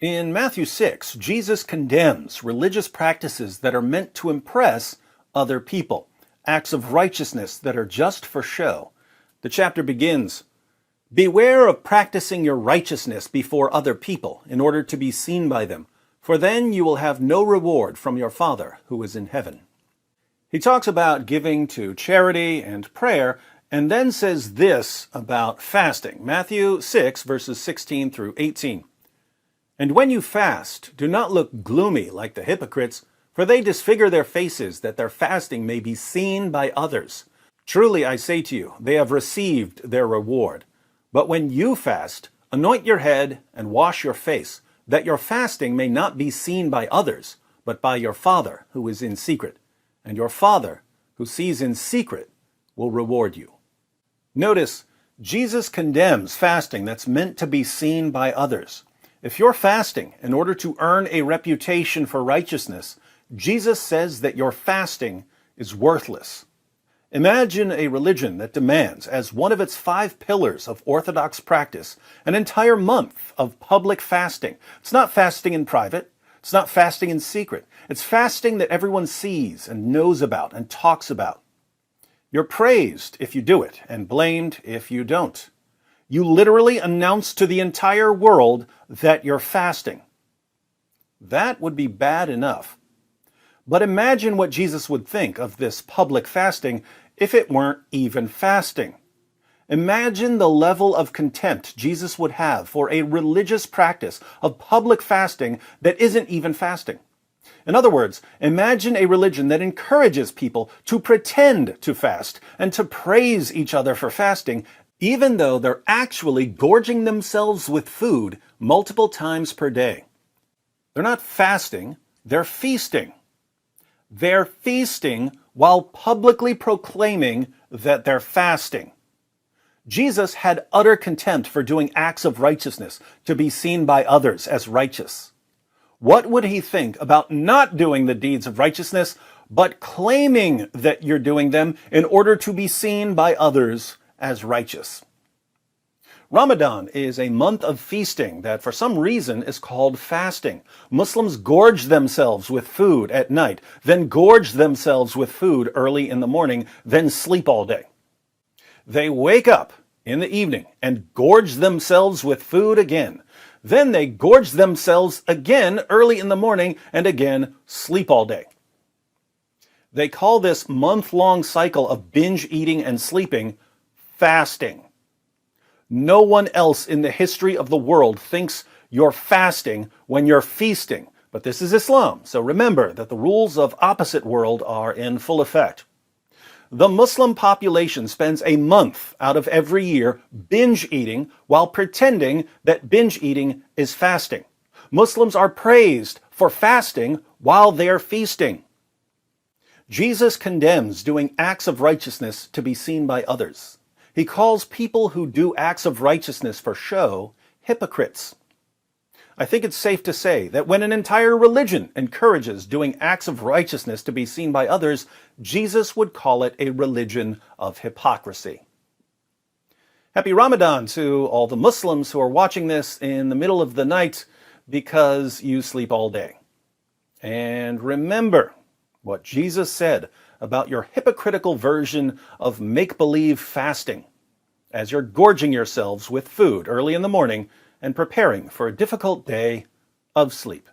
In Matthew 6, Jesus condemns religious practices that are meant to impress other people, acts of righteousness that are just for show. The chapter begins, "Beware of practicing your righteousness before other people in order to be seen by them, for then you will have no reward from your Father who is in heaven." He talks about giving to charity and prayer, and then says this about fasting. Matthew 6, verses 16 through 18. "And when you fast, do not look gloomy like the hypocrites, for they disfigure their faces, that their fasting may be seen by others. Truly I say to you, they have received their reward. But when you fast, anoint your head and wash your face, that your fasting may not be seen by others, but by your Father who is in secret. And your Father, who sees in secret, will reward you." Notice, Jesus condemns fasting that's meant to be seen by others. If you're fasting in order to earn a reputation for righteousness, Jesus says that your fasting is worthless. Imagine a religion that demands, as one of its 5 pillars of orthodox practice, an entire month of public fasting. It's not fasting in private. It's not fasting in secret. It's fasting that everyone sees and knows about and talks about. You're praised if you do it and blamed if you don't. You literally announce to the entire world that you're fasting. That would be bad enough. But imagine what Jesus would think of this public fasting if it weren't even fasting. Imagine the level of contempt Jesus would have for a religious practice of public fasting that isn't even fasting. In other words, imagine a religion that encourages people to pretend to fast and to praise each other for fasting, even though they're actually gorging themselves with food multiple times per day. They're not fasting, they're feasting. They're feasting while publicly proclaiming that they're fasting. Jesus had utter contempt for doing acts of righteousness to be seen by others as righteous. What would he think about not doing the deeds of righteousness, but claiming that you're doing them in order to be seen by others as righteous? Ramadan is a month of feasting that for some reason is called fasting. Muslims gorge themselves with food at night, then gorge themselves with food early in the morning, then sleep all day. They wake up in the evening and gorge themselves with food again. Then they gorge themselves again early in the morning and again sleep all day. They call this month-long cycle of binge eating and sleeping fasting. No one else in the history of the world thinks you're fasting when you're feasting. But this is Islam, so remember that the rules of opposite world are in full effect. The Muslim population spends a month out of every year binge eating while pretending that binge eating is fasting. Muslims are praised for fasting while they're feasting. Jesus condemns doing acts of righteousness to be seen by others. He calls people who do acts of righteousness for show hypocrites. I think it's safe to say that when an entire religion encourages doing acts of righteousness to be seen by others, Jesus would call it a religion of hypocrisy. Happy Ramadan to all the Muslims who are watching this in the middle of the night because you sleep all day. And remember what Jesus said about your hypocritical version of make-believe fasting as you're gorging yourselves with food early in the morning and preparing for a difficult day of sleep.